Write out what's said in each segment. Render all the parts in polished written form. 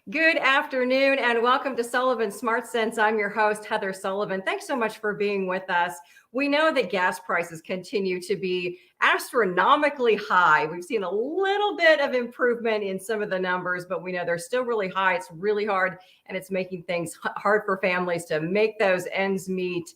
Good afternoon and welcome to Sullivan Smart Sense. I'm your host, Heather Sullivan. Thanks so much for being with us. We know that gas prices continue to be astronomically high. We've seen a little bit of improvement in some of the numbers, but we know they're still really high. It's really hard, and it's making things hard for families to make those ends meet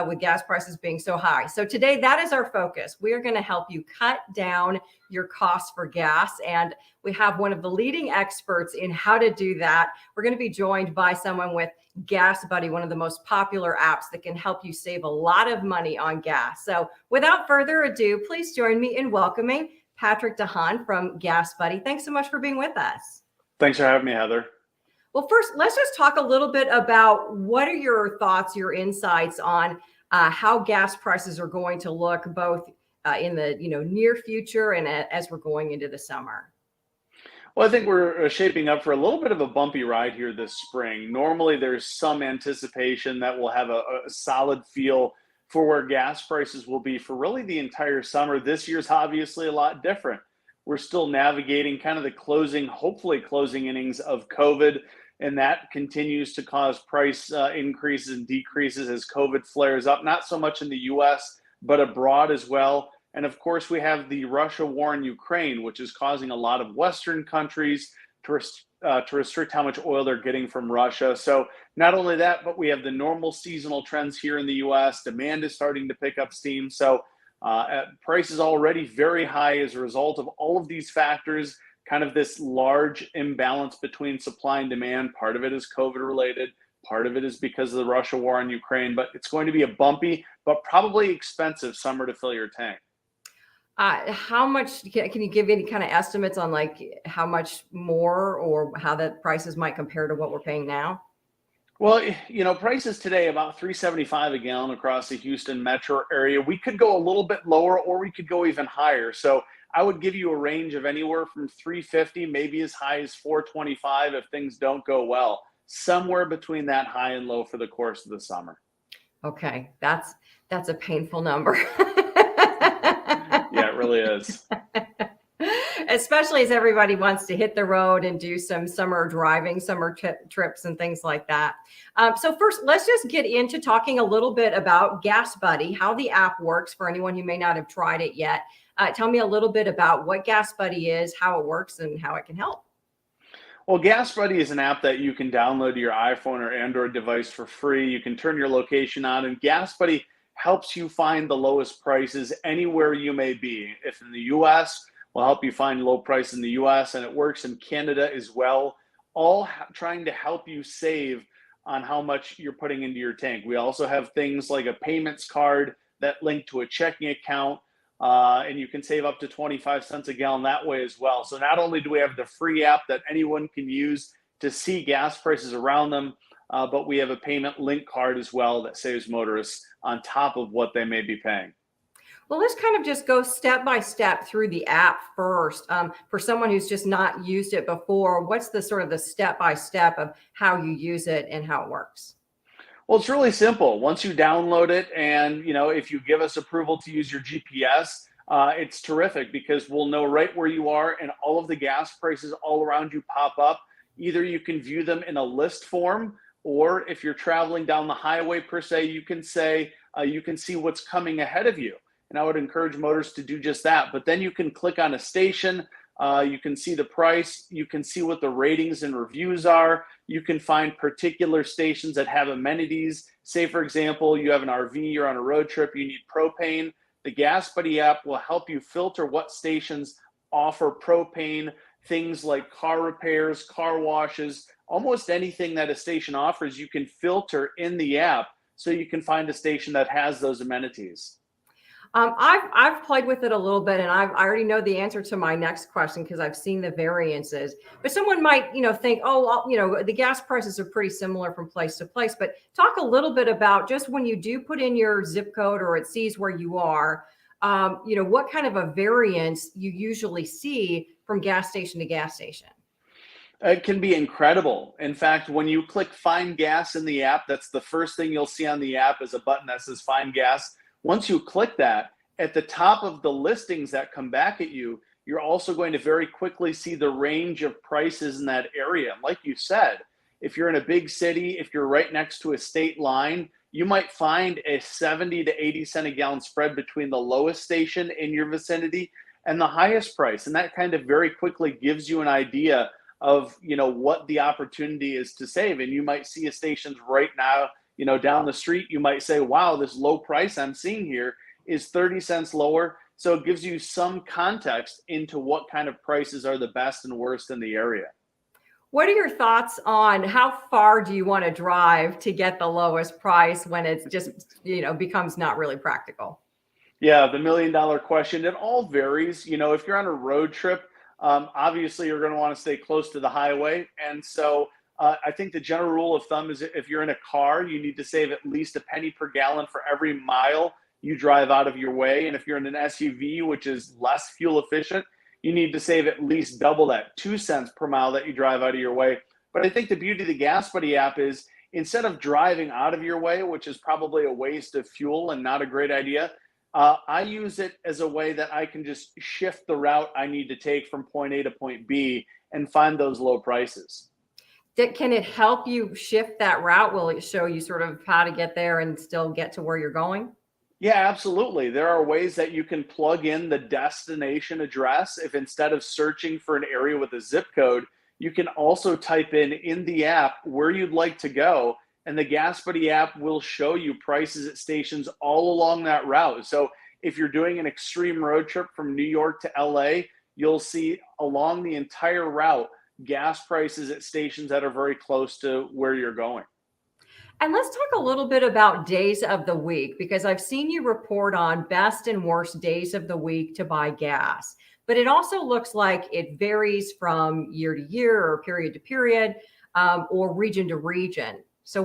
with gas prices being so high. So today, that is our focus. We are going to help you cut down your costs for gas, and we have one of the leading experts in how to do that. We're going to be joined by someone with Gas Buddy, one of the most popular apps that can help you save a lot of money on gas. So without further ado, please join me in welcoming Patrick DeHaan from Gas Buddy. Thanks so much for being with us. Thanks for having me, Heather. Well, first, let's just talk a little bit about what are your thoughts, your insights on how gas prices are going to look both in the near future and as we're going into the summer. Well, I think we're shaping up for a little bit of a bumpy ride here this spring. Normally, there's some anticipation that we'll have a solid feel for where gas prices will be for really the entire summer. This year's obviously a lot different. We're still navigating kind of the hopefully closing innings of COVID, and that continues to cause price increases and decreases as COVID flares up, not so much in the US, but abroad as well. And of course, we have the Russia war in Ukraine, which is causing a lot of Western countries to restrict how much oil they're getting from Russia. So not only that, but we have the normal seasonal trends here in the US. Demand is starting to pick up steam. So price is already very high as a result of all of these factors, kind of this large imbalance between supply and demand. Part of it is COVID related. Part of it is because of the Russia war in Ukraine. But it's going to be a bumpy, but probably expensive summer to fill your tank. How much can you give any kind of estimates on like how much more or how the prices might compare to what we're paying now? Well, prices today about $3.75 a gallon across the Houston metro area. We could go a little bit lower or we could go even higher. So I would give you a range of anywhere from $3.50, maybe as high as $4.25 if things don't go well. Somewhere between that high and low for the course of the summer. Okay, that's a painful number. Yeah, it really is. Especially as everybody wants to hit the road and do some summer driving, summer trips and things like that. So first, let's just get into talking a little bit about Gas Buddy, how the app works for anyone who may not have tried it yet. Tell me a little bit about what Gas Buddy is, how it works, and how it can help. Well, Gas Buddy is an app that you can download to your iPhone or Android device for free. You can turn your location on, and Gas Buddy helps you find the lowest prices anywhere you may be. If in the US, we'll help you find low price in the US, and it works in Canada as well, all trying to help you save on how much you're putting into your tank. We also have things like a payments card that link to a checking account, and you can save up to 25 cents a gallon that way as well. So not only do we have the free app that anyone can use to see gas prices around them, but we have a payment link card as well that saves motorists on top of what they may be paying. Well, let's kind of just go step by step through the app first. For someone who's just not used it before, what's the sort of the step by step of how you use it and how it works? Well, it's really simple. Once you download it and, if you give us approval to use your GPS, it's terrific because we'll know right where you are and all of the gas prices all around you pop up. Either you can view them in a list form, or if you're traveling down the highway per se, you can see what's coming ahead of you. And I would encourage motorists to do just that. But then you can click on a station, you can see the price, you can see what the ratings and reviews are. You can find particular stations that have amenities. Say, for example, you have an RV, you're on a road trip, you need propane. The Gas Buddy app will help you filter what stations offer propane, things like car repairs, car washes, almost anything that a station offers, you can filter in the app so you can find a station that has those amenities. I've played with it a little bit, and I already know the answer to my next question because I've seen the variances. But someone might, think, oh, well, the gas prices are pretty similar from place to place. But talk a little bit about just when you do put in your zip code or it sees where you are, what kind of a variance you usually see from gas station to gas station. It can be incredible. In fact, when you click Find Gas in the app, that's the first thing you'll see on the app is a button that says Find Gas. Once you click that, at the top of the listings that come back at you, you're also going to very quickly see the range of prices in that area. And like you said, if you're in a big city, if you're right next to a state line, you might find a 70 to 80 cent a gallon spread between the lowest station in your vicinity and the highest price. And that kind of very quickly gives you an idea of, what the opportunity is to save. And you might see a stations right now, down the street, you might say, wow, this low price I'm seeing here is 30 cents lower. So it gives you some context into what kind of prices are the best and worst in the area. What are your thoughts on how far do you want to drive to get the lowest price when it's just, becomes not really practical? Yeah, the $1 million question. It all varies. If you're on a road trip, obviously you're going to want to stay close to the highway. And so I think the general rule of thumb is if you're in a car, you need to save at least a penny per gallon for every mile you drive out of your way. And if you're in an SUV, which is less fuel efficient, you need to save at least double that, 2 cents per mile that you drive out of your way. But I think the beauty of the Gas Buddy app is instead of driving out of your way, which is probably a waste of fuel and not a great idea, I use it as a way that I can just shift the route I need to take from point A to point B and find those low prices. Can it help you shift that route? Will it show you sort of how to get there and still get to where you're going? Yeah, absolutely. There are ways that you can plug in the destination address. If instead of searching for an area with a zip code, you can also type in the app where you'd like to go. And the Gas Buddy app will show you prices at stations all along that route. So if you're doing an extreme road trip from New York to LA, you'll see along the entire route gas prices at stations that are very close to where you're going. And let's talk a little bit about days of the week, because I've seen you report on best and worst days of the week to buy gas. But it also looks like it varies from year to year or period to period, or region to region. So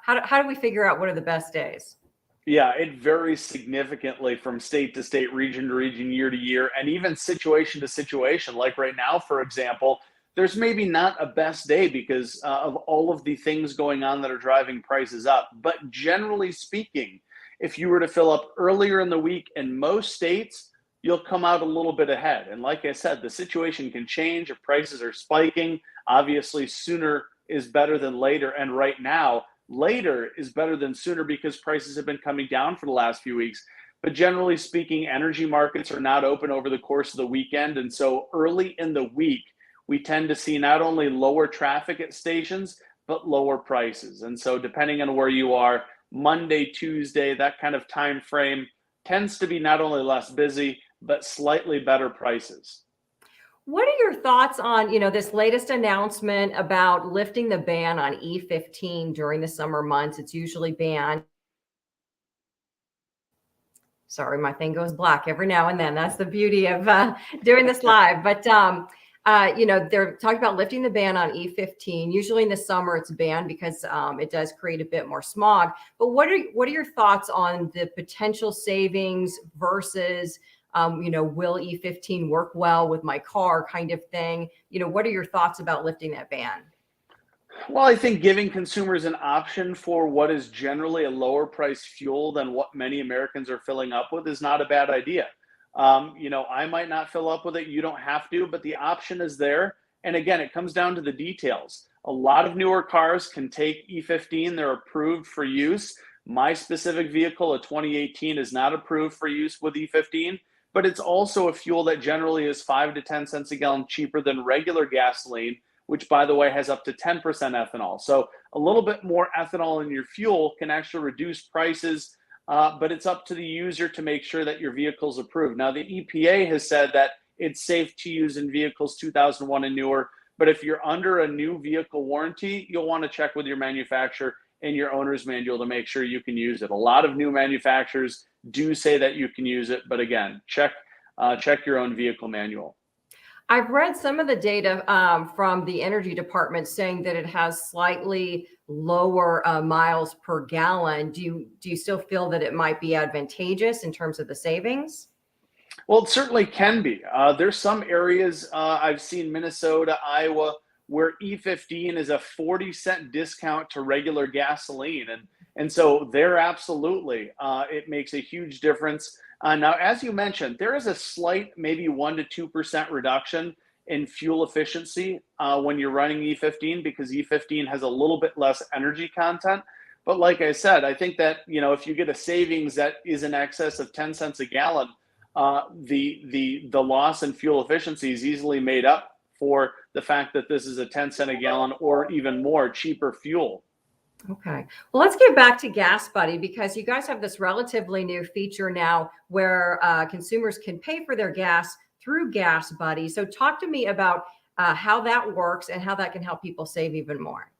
how do we figure out what are the best days? Yeah, it varies significantly from state to state, region to region, year to year, and even situation to situation. Like right now, for example, there's maybe not a best day because of all of the things going on that are driving prices up. But generally speaking, if you were to fill up earlier in the week in most states, you'll come out a little bit ahead. And like I said, the situation can change if prices are spiking. Obviously, sooner is better than later. And right now, later is better than sooner because prices have been coming down for the last few weeks. But generally speaking, energy markets are not open over the course of the weekend. And so early in the week, we tend to see not only lower traffic at stations, but lower prices. And so depending on where you are, Monday, Tuesday, that kind of time frame tends to be not only less busy, but slightly better prices. What are your thoughts on, this latest announcement about lifting the ban on E15 during the summer months? It's usually banned. Sorry, my thing goes black every now and then. That's the beauty of doing this live. But they're talking about lifting the ban on E15. Usually in the summer, it's banned because it does create a bit more smog. But what are your thoughts on the potential savings versus will E15 work well with my car kind of thing? What are your thoughts about lifting that ban? Well, I think giving consumers an option for what is generally a lower price fuel than what many Americans are filling up with is not a bad idea. I might not fill up with it. You don't have to, but the option is there. And again, it comes down to the details. A lot of newer cars can take E15. They're approved for use. My specific vehicle, a 2018, is not approved for use with E15, but it's also a fuel that generally is 5 to 10 cents a gallon cheaper than regular gasoline, which by the way has up to 10% ethanol. So a little bit more ethanol in your fuel can actually reduce prices, but it's up to the user to make sure that your vehicle's approved. Now, the EPA has said that it's safe to use in vehicles 2001 and newer, but if you're under a new vehicle warranty, you'll want to check with your manufacturer and your owner's manual to make sure you can use it. A lot of new manufacturers do say that you can use it, but again, check your own vehicle manual. I've read some of the data from the energy department saying that it has slightly lower miles per gallon. Do you still feel that it might be advantageous in terms of the savings? Well, it certainly can be. There's some areas I've seen Minnesota, Iowa, where E15 is a 40-cent discount to regular gasoline. And so there absolutely, it makes a huge difference. Now, as you mentioned, there is a slight, maybe 1 to 2% reduction in fuel efficiency when you're running E15 because E15 has a little bit less energy content. But like I said, I think that if you get a savings that is in excess of 10 cents a gallon, the loss in fuel efficiency is easily made up for the fact that this is a 10 cent a gallon or even more cheaper fuel. Okay. Well, let's get back to Gas Buddy because you guys have this relatively new feature now where consumers can pay for their gas through Gas Buddy. So talk to me about how that works and how that can help people save even more.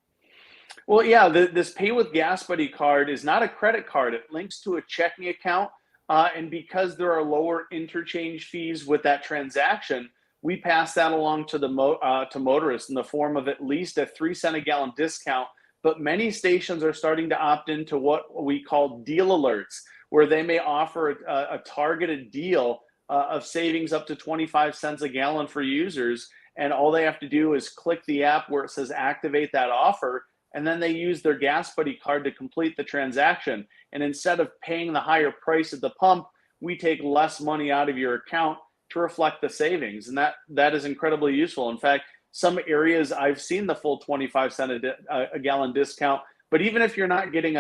Well, yeah, this Pay with Gas Buddy card is not a credit card. It links to a checking account. And because there are lower interchange fees with that transaction, we pass that along to to motorists in the form of at least a 3 cent a gallon discount. But many stations are starting to opt into what we call deal alerts, where they may offer a targeted deal of savings up to 25 cents a gallon for users. And all they have to do is click the app where it says activate that offer. And then they use their Gas Buddy card to complete the transaction. And instead of paying the higher price at the pump, we take less money out of your account to reflect the savings. And that is incredibly useful. In fact, some areas I've seen the full 25 cent a gallon discount. But even if you're not getting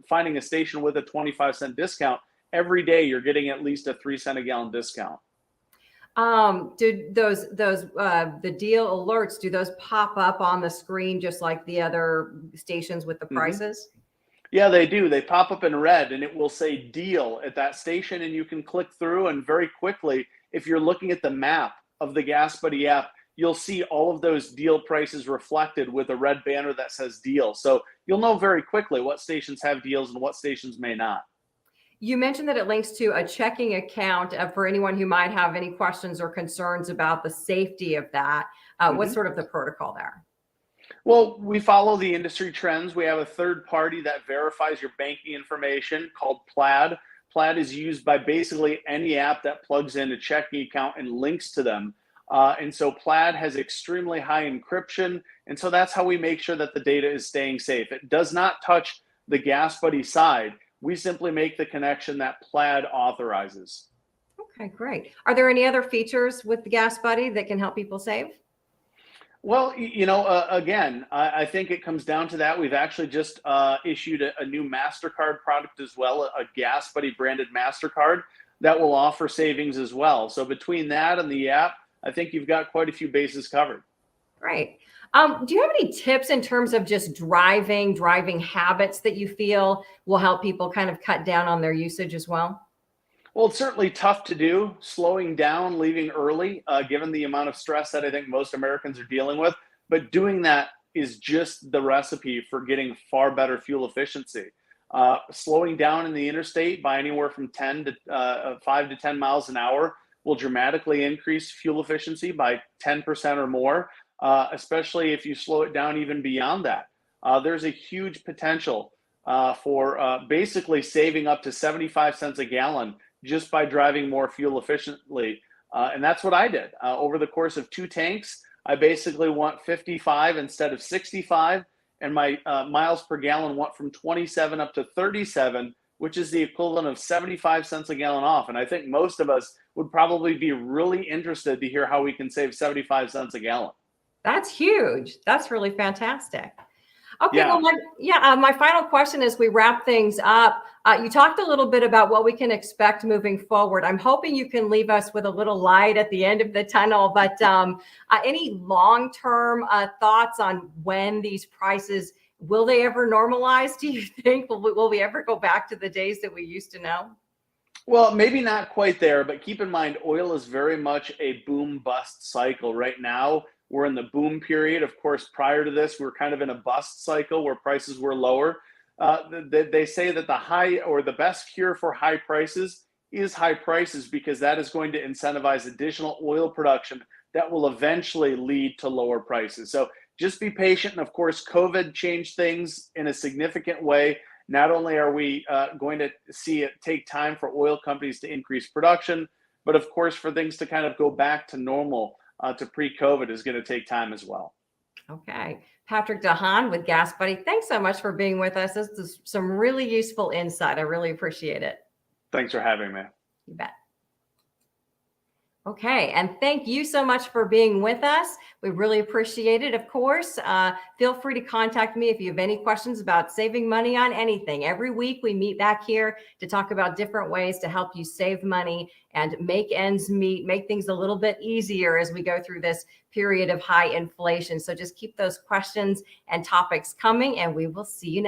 finding a station with a 25 cent discount, every day you're getting at least a 3 cent a gallon discount. Do the deal alerts, do those pop up on the screen just like the other stations with the prices? Yeah, they do. They pop up in red and it will say deal at that station, and you can click through, and very quickly, if you're looking at the map of the Gas Buddy app, you'll see all of those deal prices reflected with a red banner that says deal. So you'll know very quickly what stations have deals and what stations may not. You mentioned that it links to a checking account for anyone who might have any questions or concerns about the safety of that. What's sort of the protocol there? Well, we follow the industry trends. We have a third party that verifies your banking information called Plaid. Plaid is used by basically any app that plugs in a checking account and links to them. And so Plaid has extremely high encryption. And so that's how we make sure that the data is staying safe. It does not touch the Gas Buddy side. We simply make the connection that Plaid authorizes. Okay, great. Are there any other features with the Gas Buddy that can help people save? Well, again, I think it comes down to that. We've actually just issued a new MasterCard product as well, a Gas Buddy branded MasterCard that will offer savings as well. So between that and the app, I think you've got quite a few bases covered. Great. Do you have any tips in terms of just driving habits that you feel will help people kind of cut down on their usage as well? Well, it's certainly tough to do, slowing down, leaving early, given the amount of stress that I think most Americans are dealing with. But doing that is just the recipe for getting far better fuel efficiency. Slowing down in the interstate by anywhere from 5 to 10 miles an hour will dramatically increase fuel efficiency by 10% or more, especially if you slow it down even beyond that. There's a huge potential for basically saving up to 75 cents a gallon just by driving more fuel efficiently. And that's what I did. Over the course of 2 tanks, I basically went 55 instead of 65, and my miles per gallon went from 27 up to 37, which is the equivalent of 75 cents a gallon off. And I think most of us would probably be really interested to hear how we can save 75 cents a gallon. That's huge. That's really fantastic. Okay, Yeah. well, my final question as we wrap things up. You talked a little bit about what we can expect moving forward. I'm hoping you can leave us with a little light at the end of the tunnel, but any long-term thoughts on when these prices, will they ever normalize? Do you think, will we ever go back to the days that we used to know? Well, maybe not quite there, but keep in mind, oil is very much a boom bust cycle. Right now, we're in the boom period. Of course, prior to this, we're kind of in a bust cycle where prices were lower. They say that the best cure for high prices is high prices, because that is going to incentivize additional oil production that will eventually lead to lower prices. So just be patient. And of course, COVID changed things in a significant way. Not only are we going to see it take time for oil companies to increase production, but of course, for things to kind of go back to normal, to pre-COVID, is going to take time as well. Okay. Patrick DeHaan with Gas Buddy, thanks so much for being with us. This is some really useful insight. I really appreciate it. Thanks for having me. You bet. Okay, and thank you so much for being with us. We really appreciate it. Of course, feel free to contact me if you have any questions about saving money on anything. Every week we meet back here to talk about different ways to help you save money and make ends meet, make things a little bit easier as we go through this period of high inflation. So just keep those questions and topics coming, and we will see you next